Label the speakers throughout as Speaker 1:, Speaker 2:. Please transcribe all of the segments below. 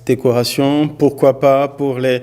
Speaker 1: décoration, pourquoi pas pour les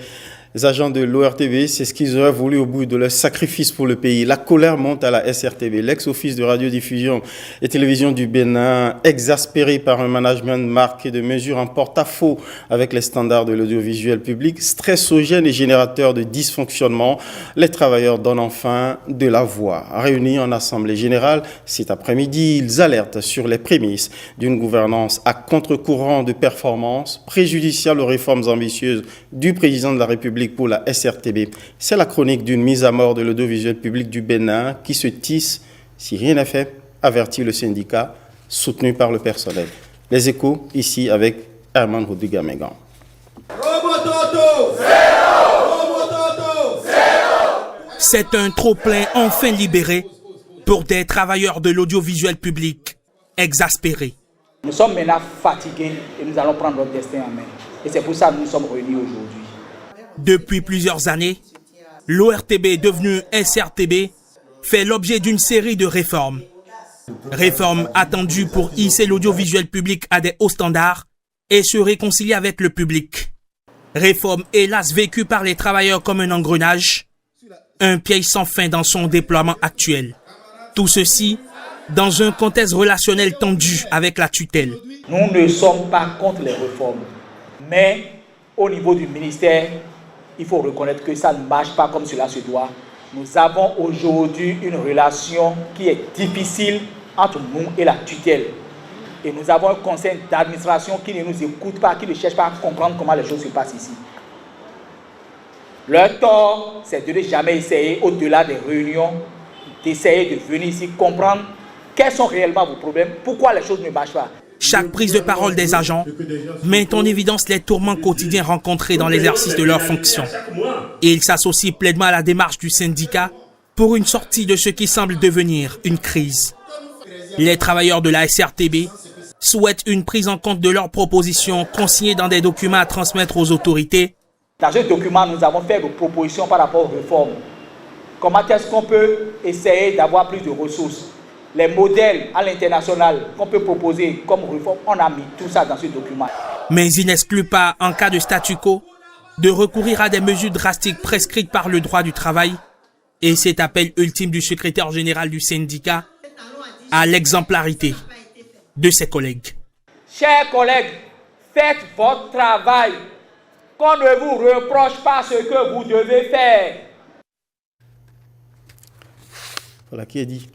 Speaker 1: agents de l'ORTB, c'est ce qu'ils auraient voulu au bout de leur sacrifice pour le pays. La colère monte à la SRTB. L'ex-office de radiodiffusion et télévision du Bénin, exaspéré par un management marqué de mesures en porte-à-faux avec les standards de l'audiovisuel public, stressogène et générateur de dysfonctionnement, les travailleurs donnent enfin de la voix. Réunis en assemblée générale cet après-midi, ils alertent sur les prémices d'une gouvernance à contre-courant de performance, préjudiciable aux réformes ambitieuses du président de la République pour la SRTB. C'est la chronique d'une mise à mort de l'audiovisuel public du Bénin qui se tisse, si rien n'est fait, avertit le syndicat, soutenu par le personnel. Les échos, ici avec Herman Rodrigue-Mégan.
Speaker 2: C'est un trop-plein enfin libéré pour des travailleurs de l'audiovisuel public exaspérés.
Speaker 3: Nous sommes maintenant fatigués et nous allons prendre notre destin en main. Et c'est pour ça que nous sommes réunis aujourd'hui.
Speaker 2: Depuis plusieurs années, l'ORTB, devenu SRTB, fait l'objet d'une série de réformes. Réformes attendues pour hisser l'audiovisuel public à des hauts standards et se réconcilier avec le public. Réformes hélas vécues par les travailleurs comme un engrenage, un piège sans fin dans son déploiement actuel. Tout ceci dans un contexte relationnel tendu avec la tutelle.
Speaker 3: Nous ne sommes pas contre les réformes, mais au niveau du ministère, il faut reconnaître que ça ne marche pas comme cela se doit. Nous avons aujourd'hui une relation qui est difficile entre nous et la tutelle. Et nous avons un conseil d'administration qui ne nous écoute pas, qui ne cherche pas à comprendre comment les choses se passent ici. Leur tort, c'est de ne jamais essayer, au-delà des réunions, d'essayer de venir ici comprendre quels sont réellement vos problèmes, pourquoi les choses ne marchent pas.
Speaker 2: Chaque prise de parole des agents met en évidence les tourments quotidiens rencontrés dans l'exercice de leurs fonctions. Et ils s'associent pleinement à la démarche du syndicat pour une sortie de ce qui semble devenir une crise. Les travailleurs de la SRTB souhaitent une prise en compte de leurs propositions consignées dans des documents à transmettre aux autorités.
Speaker 3: Dans ce document, nous avons fait des propositions par rapport aux réformes. Comment est-ce qu'on peut essayer d'avoir plus de ressources? Les modèles à l'international qu'on peut proposer comme réforme, on a mis tout ça dans ce document.
Speaker 2: Mais il n'exclut pas, en cas de statu quo, de recourir à des mesures drastiques prescrites par le droit du travail. Et cet appel ultime du secrétaire général du syndicat à l'exemplarité de ses collègues.
Speaker 3: Chers collègues, faites votre travail. Qu'on ne vous reproche pas ce que vous devez faire.
Speaker 1: Voilà qui est dit.